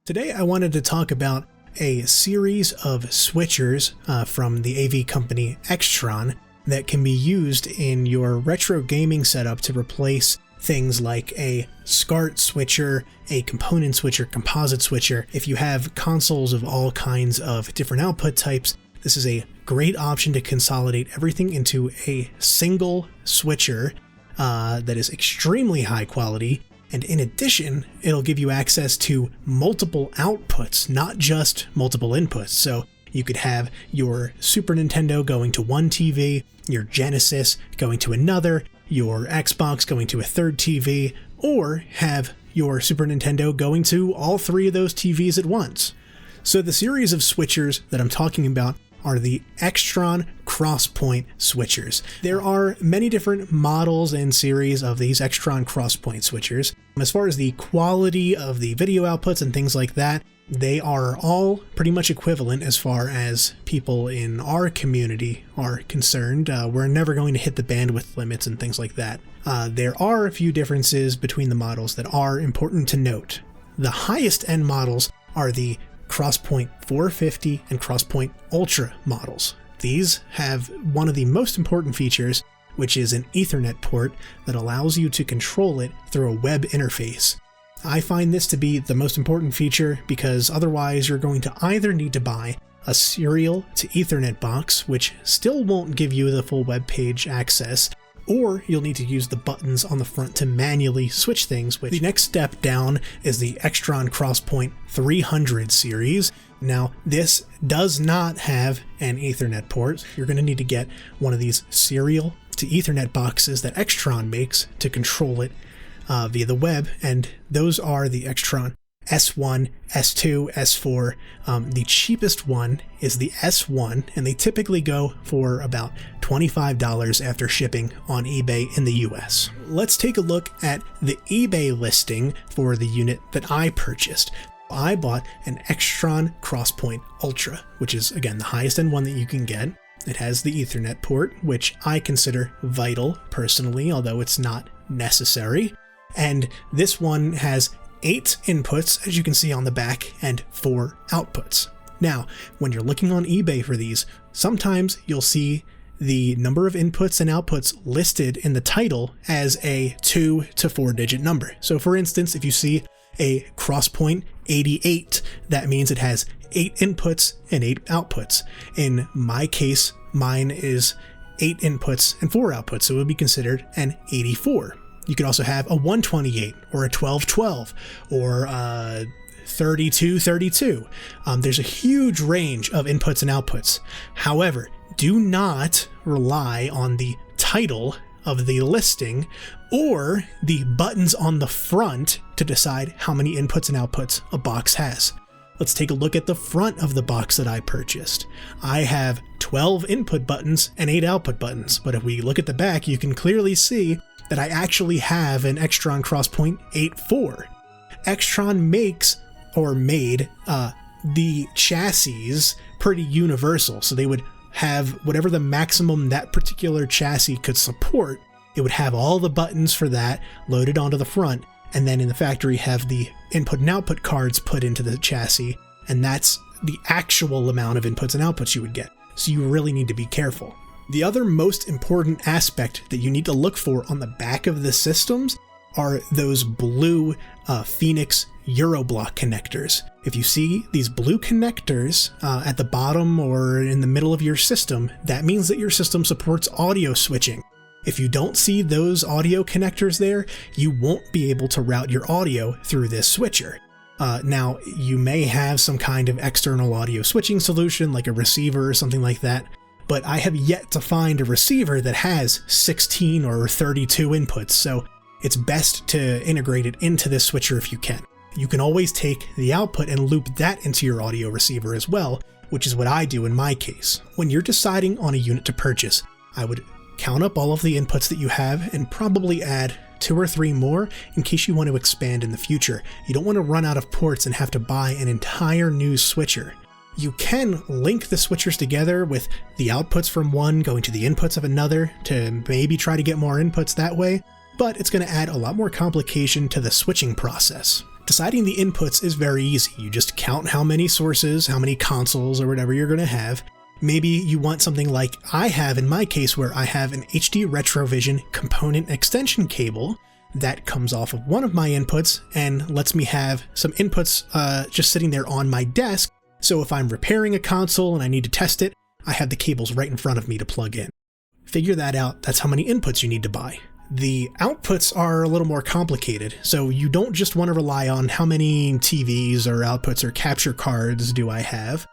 Today I wanted to talk about a series of switchers from the AV company Extron that can be used in your retro gaming setup to replace things like a SCART switcher, a component switcher, composite switcher. If you have consoles of all kinds of different output types, this is a great option to consolidate everything into a single switcher that is extremely high quality. And in addition, it'll give you access to multiple outputs, not just multiple inputs. So you could have your Super Nintendo going to one TV, your Genesis going to another, your Xbox going to a third TV, or have your Super Nintendo going to all three of those TVs at once. So the series of switchers that I'm talking about are the Extron Crosspoint switchers. There are many different models and series of these Extron Crosspoint switchers. As far as the quality of the video outputs and things like that, they are all pretty much equivalent as far as people in our community are concerned. We're never going to hit the bandwidth limits and things like that. There are a few differences between the models that are important to note. The highest end models are the Crosspoint 450 and Crosspoint Ultra models. These have one of the most important features, which is an Ethernet port that allows you to control it through a web interface. I find this to be the most important feature because otherwise you're going to either need to buy a serial to Ethernet box, which still won't give you the full web page access, or you'll need to use the buttons on the front to manually switch things. The next step down is the Extron Crosspoint 300 series. Now, this does not have an Ethernet port. You're going to need to get one of these serial to Ethernet boxes that Extron makes to control it via the web, and those are the Extron S1, S2, S4. The cheapest one is the S1, and they typically go for about $25 after shipping on eBay in the US. Let's take a look at the eBay listing for the unit that I purchased. I bought an Extron Crosspoint Ultra, which is, again, the highest end one that you can get. It has the Ethernet port, which I consider vital personally, although it's not necessary. And this one has 8 inputs, as you can see on the back, and 4 outputs. Now, when you're looking on eBay for these, sometimes you'll see the number of inputs and outputs listed in the title as a 2 to 4 digit number. So for instance, if you see a Crosspoint 88, that means it has 8 inputs and 8 outputs. In my case, mine is 8 inputs and 4 outputs, so it would be considered an 84. You could also have a 128 or a 1212 or a 3232. There's a huge range of inputs and outputs. However, do not rely on the title of the listing or the buttons on the front to decide how many inputs and outputs a box has. Let's take a look at the front of the box that I purchased. I have 12 input buttons and 8 output buttons, but if we look at the back, you can clearly see that I actually have an Extron Crosspoint 84. Extron makes, or made, the chassis pretty universal, so they would have whatever the maximum that particular chassis could support. It would have all the buttons for that loaded onto the front, and then in the factory have the input and output cards put into the chassis, and that's the actual amount of inputs and outputs you would get. So you really need to be careful. The other most important aspect that you need to look for on the back of the systems are those blue Phoenix Euroblock connectors. If you see these blue connectors at the bottom or in the middle of your system, that means that your system supports audio switching. If you don't see those audio connectors there, you won't be able to route your audio through this switcher. Now, you may have some kind of external audio switching solution like a receiver or something like that, but I have yet to find a receiver that has 16 or 32 inputs, so it's best to integrate it into this switcher if you can. You can always take the output and loop that into your audio receiver as well, which is what I do in my case. When you're deciding on a unit to purchase, I would count up all of the inputs that you have and probably add 2 or 3 more in case you want to expand in the future. You don't want to run out of ports and have to buy an entire new switcher. You can link the switchers together with the outputs from one going to the inputs of another to maybe try to get more inputs that way, but it's going to add a lot more complication to the switching process. Deciding the inputs is very easy. You just count how many sources, how many consoles, or whatever you're going to have. Maybe you want something like I have in my case, where I have an HD Retrovision component extension cable that comes off of one of my inputs and lets me have some inputs just sitting there on my desk. So if I'm repairing a console and I need to test it, I have the cables right in front of me to plug in. Figure that out. That's how many inputs you need to buy. The outputs are a little more complicated, so you don't just want to rely on how many TVs or outputs or capture cards do I have.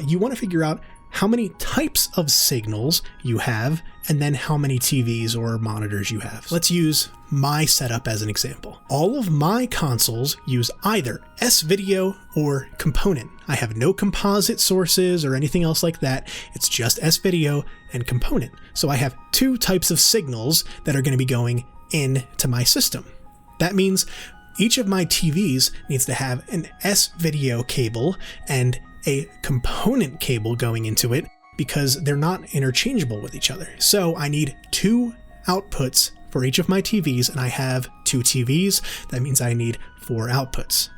You want to figure out how many types of signals you have, and then how many TVs or monitors you have. Let's use my setup as an example. All of my consoles use either S-Video or component. I have no composite sources or anything else like that. It's just S-Video and component. So I have two types of signals that are going to be going into my system. That means each of my TVs needs to have an S-Video cable and a component cable going into it, because they're not interchangeable with each other. So I need two outputs for each of my TVs, and I have two TVs. That means I need four outputs.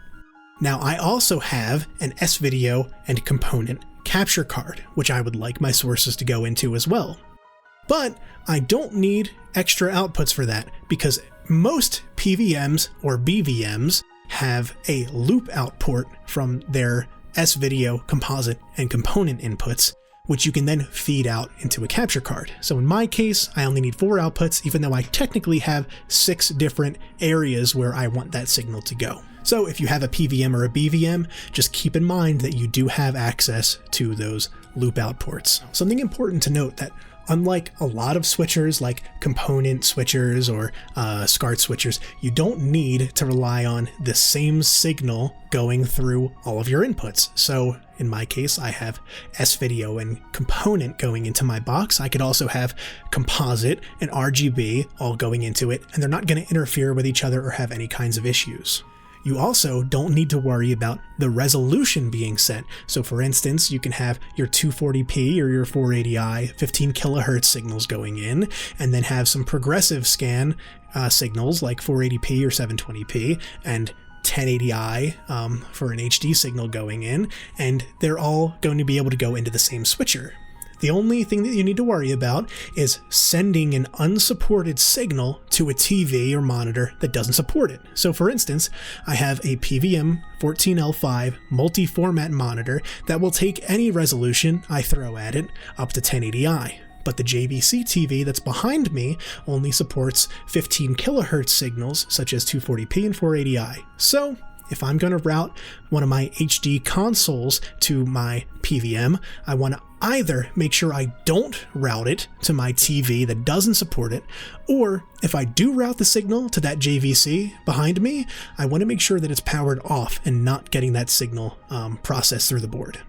Now I also have an S-Video and component capture card, which I would like my sources to go into as well. But I don't need extra outputs for that, because most PVMs or BVMs have a loop out port from their S-Video, composite, and component inputs, which you can then feed out into a capture card. So in my case, I only need 4 outputs, even though I technically have 6 different areas where I want that signal to go. So if you have a PVM or a BVM, just keep in mind that you do have access to those loop out ports. Something important to note that unlike a lot of switchers like component switchers or SCART switchers, you don't need to rely on the same signal going through all of your inputs. So in my case, I have S-Video and component going into my box. I could also have composite and RGB all going into it, and they're not going to interfere with each other or have any kinds of issues. You also don't need to worry about the resolution being set. So for instance, you can have your 240p or your 480i 15 kilohertz signals going in, and then have some progressive scan signals like 480p or 720p and 1080i for an HD signal going in, and they're all going to be able to go into the same switcher. The only thing that you need to worry about is sending an unsupported signal to a TV or monitor that doesn't support it. So for instance, I have a PVM 14L5 multi-format monitor that will take any resolution I throw at it up to 1080i. But the JVC TV that's behind me only supports 15 kilohertz signals such as 240p and 480i. So if I'm going to route one of my HD consoles to my PVM, I want to either make sure I don't route it to my TV that doesn't support it, or if I do route the signal to that JVC behind me, I want to make sure that it's powered off and not getting that signal processed through the board.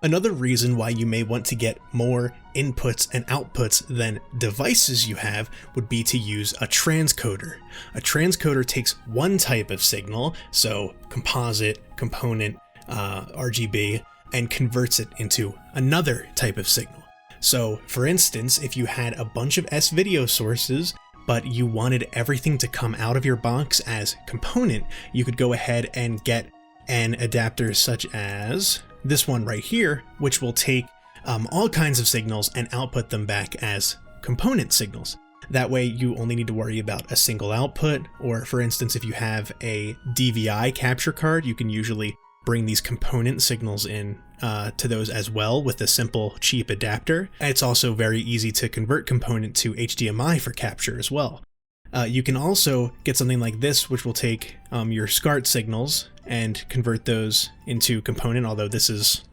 Another reason why you may want to get more inputs and outputs than devices you have would be to use a transcoder. A transcoder takes one type of signal, so composite, component, RGB, and converts it into another type of signal. So for instance, if you had a bunch of S-Video sources, but you wanted everything to come out of your box as component, you could go ahead and get an adapter such as this one right here, which will take all kinds of signals and output them back as component signals. That way you only need to worry about a single output, or for instance, if you have a DVI capture card, you can usually bring these component signals in to those as well with a simple cheap adapter. And it's also very easy to convert component to HDMI for capture as well. You can also get something like this, which will take your SCART signals and convert those into component, although this is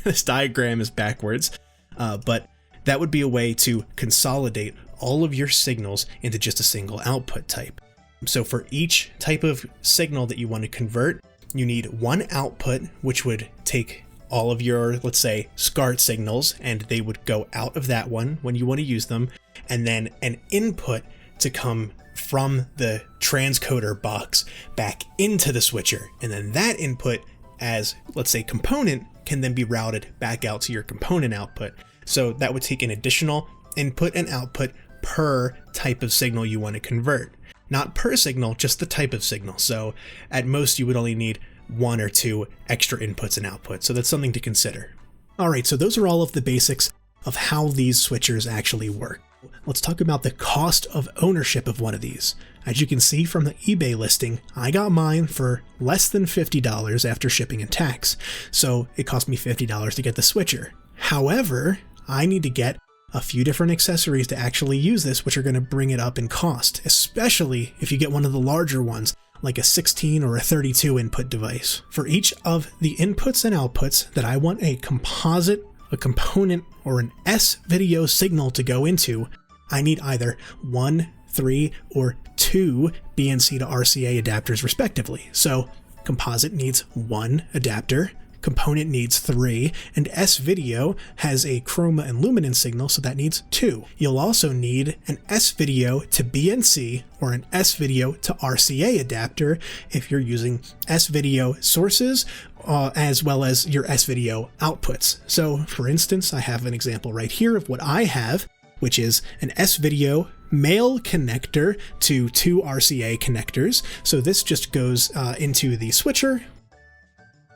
this diagram is backwards, but that would be a way to consolidate all of your signals into just a single output type. So for each type of signal that you want to convert, you need one output, which would take all of your, let's say, SCART signals, and they would go out of that one when you want to use them, and then an input to come from the transcoder box back into the switcher, and then that input as, let's say, component can then be routed back out to your component output. So that would take an additional input and output per type of signal you want to convert. not per signal, just the type of signal. So at most you would only need 1 or 2 extra inputs and outputs. So that's something to consider. All right, so those are all of the basics of how these switchers actually work. Let's talk about the cost of ownership of one of these. As you can see from the eBay listing, I got mine for less than $50 after shipping and tax. So it cost me $50 to get the switcher. However, I need to get a few different accessories to actually use this, which are going to bring it up in cost, especially if you get one of the larger ones, like a 16 or a 32 input device. For each of the inputs and outputs that I want a composite, a component, or an S-video signal to go into, I need either 1, 3, or 2 BNC to RCA adapters respectively. So composite needs 1 adapter, component needs 3, and S-video has a chroma and luminance signal, so that needs 2. You'll also need an S-video to BNC or an S-video to RCA adapter if you're using S-video sources as well as your S-video outputs. So for instance, I have an example right here of what I have, which is an S-video male connector to 2 RCA connectors. So this just goes into the switcher,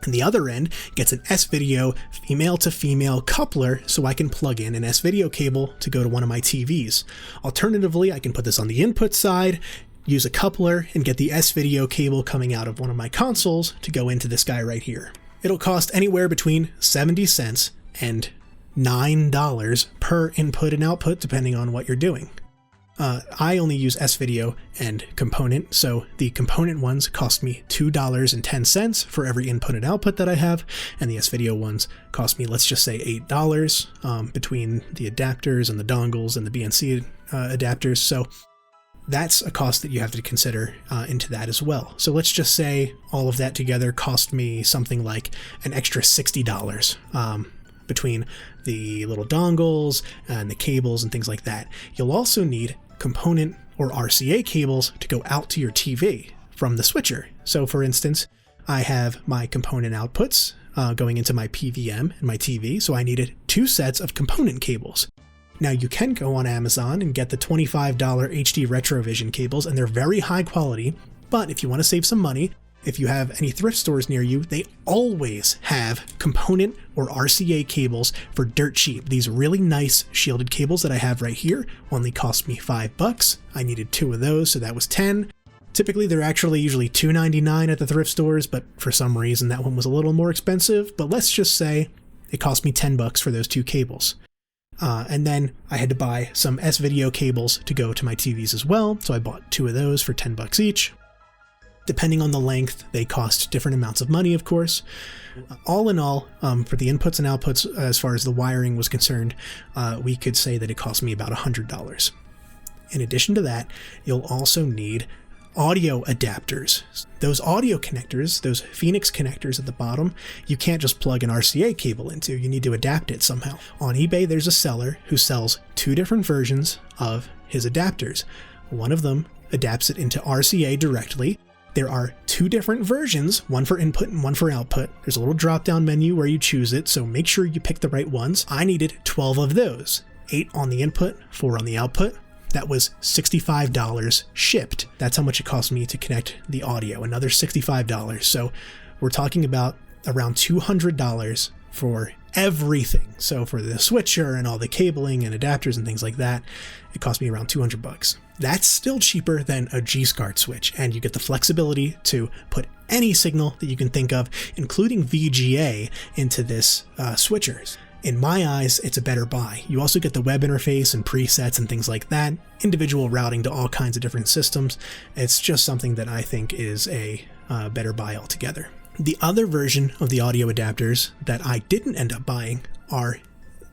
and the other end gets an S-video female to female coupler so I can plug in an S-video cable to go to one of my TVs. Alternatively, I can put this on the input side, use a coupler, and get the S-video cable coming out of one of my consoles to go into this guy right here. It'll cost anywhere between 70 cents and $9 per input and output depending on what you're doing. I only use S-video and component, so the component ones cost me $2.10 for every input and output that I have, and the S-video ones cost me, let's just say, $8 between the adapters and the dongles and the BNC adapters. So that's a cost that you have to consider into that as well. So let's just say all of that together cost me something like an extra $60 between the little dongles and the cables and things like that. You'll also need component or RCA cables to go out to your TV from the switcher. So for instance, I have my component outputs going into my PVM and my TV, so I needed 2 sets of component cables. Now you can go on Amazon and get the $25 HD Retrovision cables, and they're very high quality, but if you want to save some money, if you have any thrift stores near you, they always have component or RCA cables for dirt cheap. These really nice shielded cables that I have right here only cost me $5. I needed 2 of those, so that was 10. Typically, they're actually usually $2.99 at the thrift stores, but for some reason that one was a little more expensive. But let's just say it cost me $10 for those 2 cables. And then I had to buy some S-video cables to go to my TVs as well, so I bought 2 of those for $10 each. Depending on the length, they cost different amounts of money, of course. All in all, for the inputs and outputs, as far as the wiring was concerned, we could say that it cost me about $100. In addition to that, you'll also need audio adapters. Those audio connectors, those Phoenix connectors at the bottom, you can't just plug an RCA cable into. You need to adapt it somehow. On eBay, there's a seller who sells 2 different versions of his adapters. One of them adapts it into RCA directly. There are 2 different versions, one for input and one for output. There's a little drop-down menu where you choose it, so make sure you pick the right ones. I needed 12 of those, 8 on the input, 4 on the output. That was $65 shipped. That's how much it cost me to connect the audio, another $65. So we're talking about around $200 for everything. So for the switcher and all the cabling and adapters and things like that, it cost me around $200. That's still cheaper than a G-SCART switch, and you get the flexibility to put any signal that you can think of, including VGA, into this switcher. In my eyes, it's a better buy. You also get the web interface and presets and things like that, individual routing to all kinds of different systems. It's just something that I think is a better buy altogether. The other version of the audio adapters that I didn't end up buying are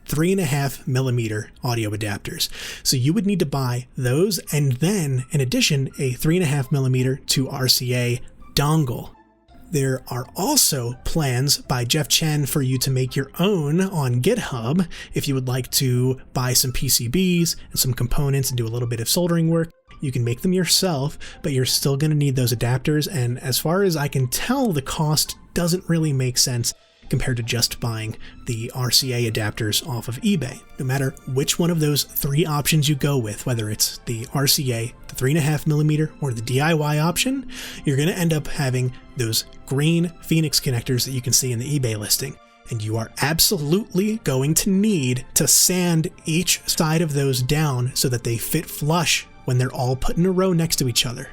3.5mm audio adapters. So you would need to buy those, and then in addition, a 3.5mm to RCA dongle. There are also plans by Jeff Chen for you to make your own on GitHub if you would like to buy some PCBs and some components and do a little bit of soldering work. You can make them yourself, but you're still going to need those adapters, and as far as I can tell, the cost doesn't really make sense compared to just buying the RCA adapters off of eBay. No matter which one of those 3 options you go with, whether it's the RCA, the 3.5mm, or the DIY option, you're going to end up having those green Phoenix connectors that you can see in the eBay listing. And you are absolutely going to need to sand each side of those down so that they fit flush when they're all put in a row next to each other.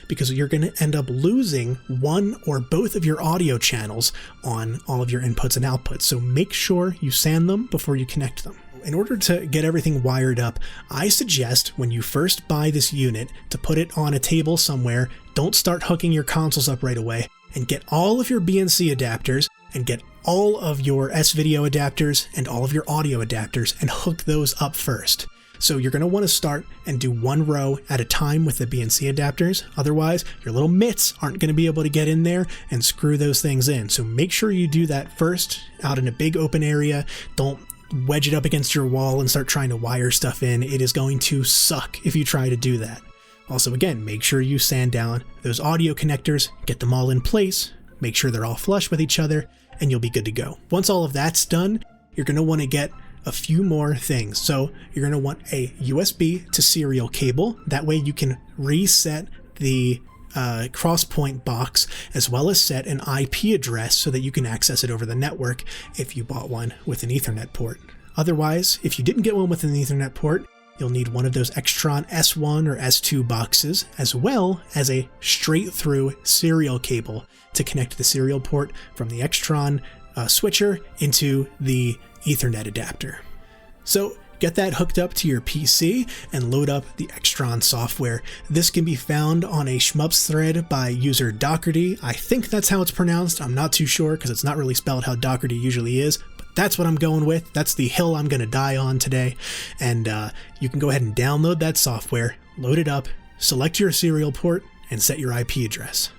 Because you're going to end up losing one or both of your audio channels on all of your inputs and outputs. So make sure you sand them before you connect them. In order to get everything wired up, I suggest when you first buy this unit to put it on a table somewhere. Don't start hooking your consoles up right away, and get all of your BNC adapters and get all of your S-Video adapters and all of your audio adapters and hook those up first. So you're going to want to start and do one row at a time with the BNC adapters. Otherwise, your little mitts aren't going to be able to get in there and screw those things in. So make sure you do that first out in a big open area. Don't wedge it up against your wall and start trying to wire stuff in. It is going to suck if you try to do that. Also, again, make sure you sand down those audio connectors, get them all in place, make sure they're all flush with each other, and you'll be good to go. Once all of that's done, you're going to want to get a few more things. So you're going to want a USB to serial cable. That way you can reset the Crosspoint box, as well as set an IP address so that you can access it over the network if you bought one with an Ethernet port. Otherwise, if you didn't get one with an Ethernet port, you'll need one of those Extron S1 or S2 boxes, as well as a straight-through serial cable to connect the serial port from the Extron switcher into the Ethernet adapter. So get that hooked up to your PC and load up the Extron software. This can be found on a shmups thread by user Doherty. I think that's how it's pronounced. I'm not too sure because it's not really spelled how Doherty usually is. That's what I'm going with. That's the hill I'm going to die on today. And you can go ahead and download that software, load it up, select your serial port, and set your IP address.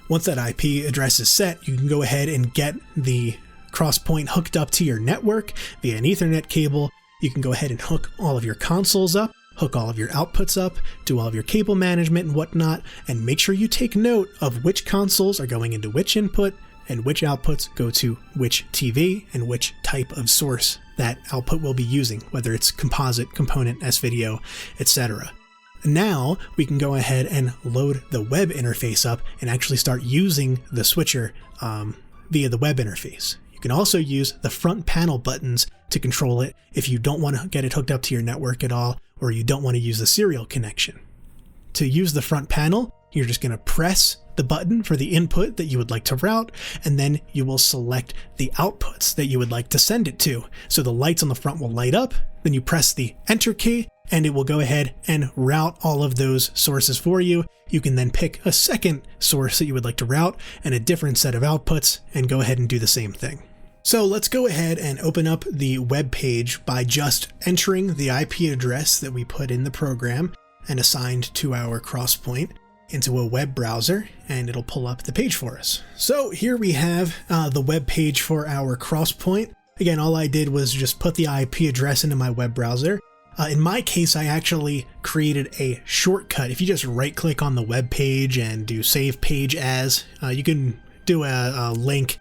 Once that IP address is set, you can go ahead and get the Crosspoint hooked up to your network via an Ethernet cable. You can go ahead and hook all of your consoles up, hook all of your outputs up, do all of your cable management and whatnot, and make sure you take note of which consoles are going into which input, and which outputs go to which TV and which type of source that output will be using, whether it's composite, component, S-Video, etc. Now we can go ahead and load the web interface up and actually start using the switcher via the web interface. You can also use the front panel buttons to control it if you don't want to get it hooked up to your network at all, or you don't want to use the serial connection. To use the front panel, you're just going to press the button for the input that you would like to route, and then you will select the outputs that you would like to send it to. So the lights on the front will light up, then you press the enter key, and it will go ahead and route all of those sources for you. You can then pick a second source that you would like to route and a different set of outputs and go ahead and do the same thing. So let's go ahead and open up the web page by just entering the IP address that we put in the program and assigned to our Crosspoint into a web browser, and it'll pull up the page for us. So here we have the web page for our Crosspoint. Again, all I did was just put the IP address into my web browser. In my case, I actually created a shortcut. If you just right-click on the web page and do Save Page As, you can do a link,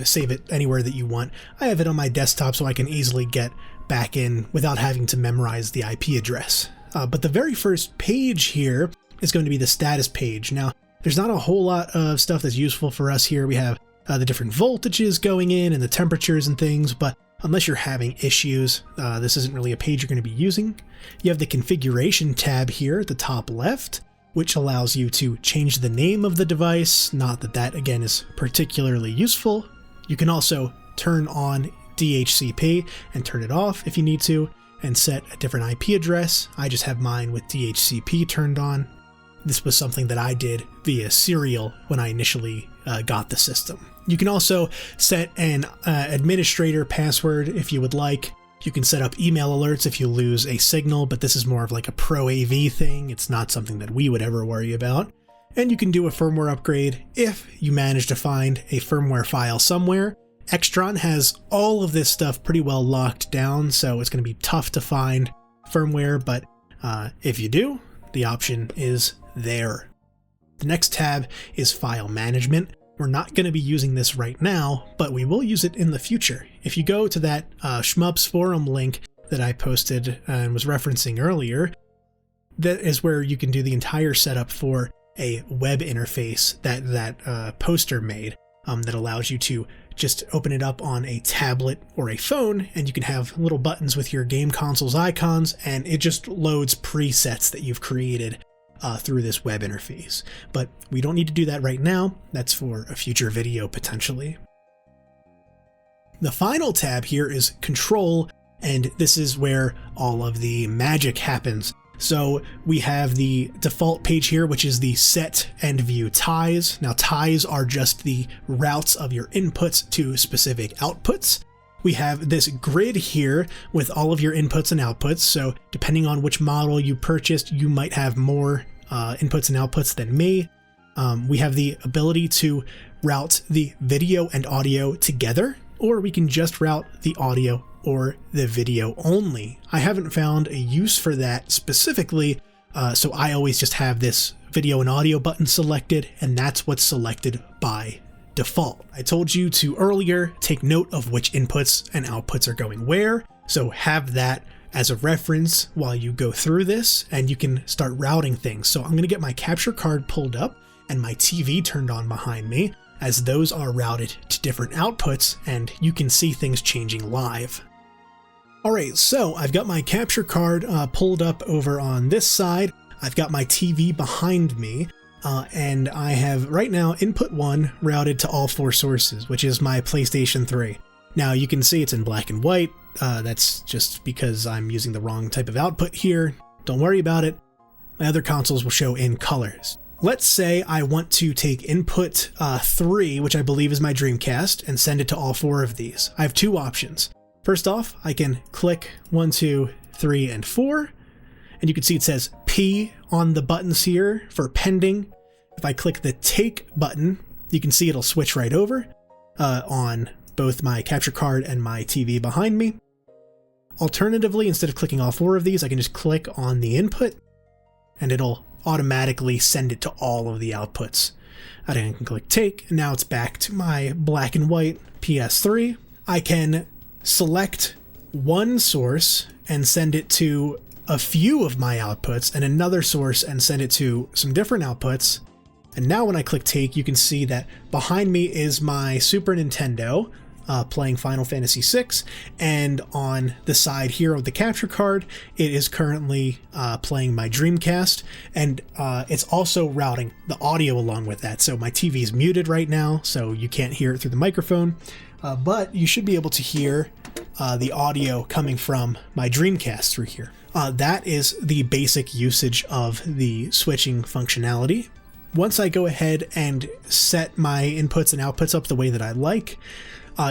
save it anywhere that you want. I have it on my desktop so I can easily get back in without having to memorize the IP address. But the very first page here is going to be the status page. Now, there's not a whole lot of stuff that's useful for us here. We have the different voltages going in and the temperatures and things, but unless you're having issues, this isn't really a page you're going to be using. You have the configuration tab here at the top left, which allows you to change the name of the device. Not that that, again, is particularly useful. You can also turn on DHCP and turn it off if you need to, and set a different IP address. I just have mine with DHCP turned on. This was something that I did via serial when I initially got the system. You can also set an administrator password if you would like. You can set up email alerts if you lose a signal, but this is more of like a pro AV thing. It's not something that we would ever worry about. And you can do a firmware upgrade if you manage to find a firmware file somewhere. Extron has all of this stuff pretty well locked down, so it's going to be tough to find firmware, but if you do, the option is there. The next tab is File Management. We're not going to be using this right now, but we will use it in the future. If you go to that Shmups forum link that I posted and was referencing earlier, that is where you can do the entire setup for a web interface that poster made that allows you to just open it up on a tablet or a phone, and you can have little buttons with your game console's icons, and it just loads presets that you've created through this web interface. But we don't need to do that right now. That's for a future video potentially. The final tab here is Control, and this is where all of the magic happens. So we have the default page here, which is the set and view ties. Now ties are just the routes of your inputs to specific outputs. We have this grid here with all of your inputs and outputs. So depending on which model you purchased, you might have more inputs and outputs than me. We have the ability to route the video and audio together, or we can just route the audio or the video only. I haven't found a use for that specifically, so I always just have this video and audio button selected, and that's what's selected by default. I told you to earlier take note of which inputs and outputs are going where, so have that as a reference while you go through this, and you can start routing things. So I'm going to get my capture card pulled up and my TV turned on behind me, as those are routed to different outputs, and you can see things changing live. Alright, so I've got my capture card pulled up over on this side. I've got my TV behind me, and I have right now input 1 routed to all 4 sources, which is my PlayStation 3. Now you can see it's in black and white. That's just because I'm using the wrong type of output here. Don't worry about it. My other consoles will show in colors. Let's say I want to take input 3, which I believe is my Dreamcast, and send it to all 4 of these. I have 2 options. First off, I can click 1, 2, 3, and 4, and you can see it says P on the buttons here for pending. If I click the take button, you can see it'll switch right over on both my capture card and my TV behind me. Alternatively, instead of clicking all 4 of these, I can just click on the input, and it'll automatically send it to all of the outputs. I can click take, and now it's back to my black and white PS3. I can select one source and send it to a few of my outputs, and another source and send it to some different outputs. And now when I click take, you can see that behind me is my Super Nintendo playing Final Fantasy VI, and on the side here of the capture card, it is currently playing my Dreamcast, and it's also routing the audio along with that. So my TV is muted right now, so you can't hear it through the microphone, but you should be able to hear the audio coming from my Dreamcast through here. That is the basic usage of the switching functionality. Once I go ahead and set my inputs and outputs up the way that I like,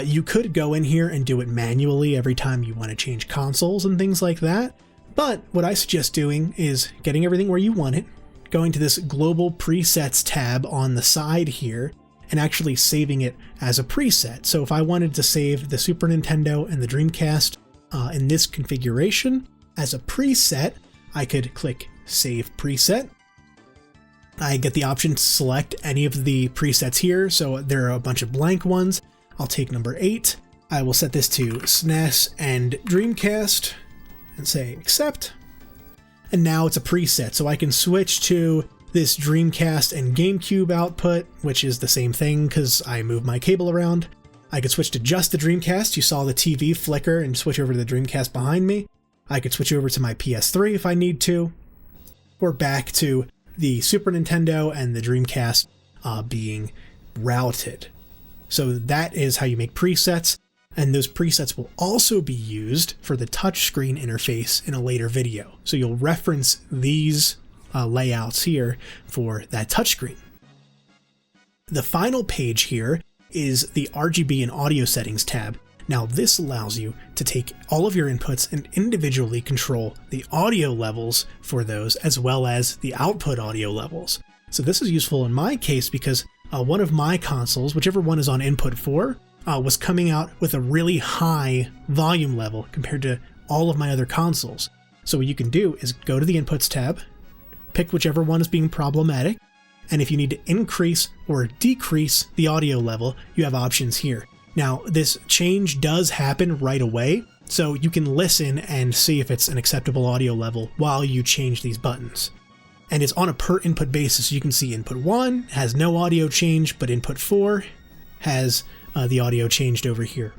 you could go in here and do it manually every time you want to change consoles and things like that. But what I suggest doing is getting everything where you want it, going to this Global Presets tab on the side here, and actually saving it as a preset. So if I wanted to save the Super Nintendo and the Dreamcast in this configuration as a preset, I could click Save Preset. I get the option to select any of the presets here, so there are a bunch of blank ones. I'll take number 8. I will set this to SNES and Dreamcast and say accept. And now it's a preset, so I can switch to this Dreamcast and GameCube output, which is the same thing because I move my cable around. I could switch to just the Dreamcast. You saw the TV flicker and switch over to the Dreamcast behind me. I could switch over to my PS3 if I need to, or back to the Super Nintendo and the Dreamcast being routed. So that is how you make presets, and those presets will also be used for the touchscreen interface in a later video. So you'll reference these layouts here for that touchscreen. The final page here is the RGB and audio settings tab. Now this allows you to take all of your inputs and individually control the audio levels for those, as well as the output audio levels. So this is useful in my case because one of my consoles, whichever one is on input 4, was coming out with a really high volume level compared to all of my other consoles. So what you can do is go to the inputs tab, pick whichever one is being problematic, And if you need to increase or decrease the audio level, you have options here. Now, this change does happen right away, so you can listen and see if it's an acceptable audio level while you change these buttons. And it's on a per input basis. You can see input 1 has no audio change, but input 4 has the audio changed over here.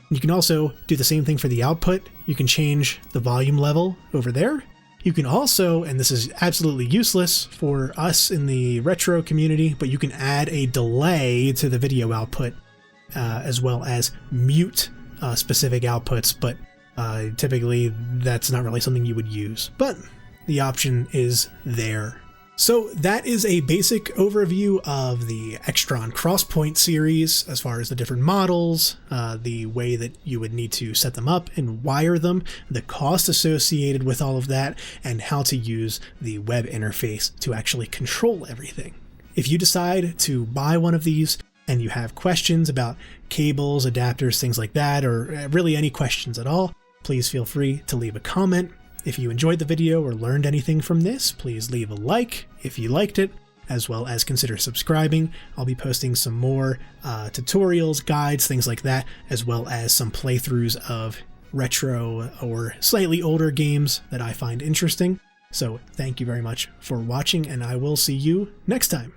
You can also do the same thing for the output. You can change the volume level over there. You can also, and this is absolutely useless for us in the retro community, but you can add a delay to the video output, as well as mute specific outputs, but typically that's not really something you would use. But the option is there. So that is a basic overview of the Extron Crosspoint series as far as the different models, the way that you would need to set them up and wire them, the cost associated with all of that, and how to use the web interface to actually control everything. If you decide to buy one of these and you have questions about cables, adapters, things like that, or really any questions at all, please feel free to leave a comment. If you enjoyed the video or learned anything from this, please leave a like if you liked it, as well as consider subscribing. I'll be posting some more tutorials, guides, things like that, as well as some playthroughs of retro or slightly older games that I find interesting. So thank you very much for watching, and I will see you next time.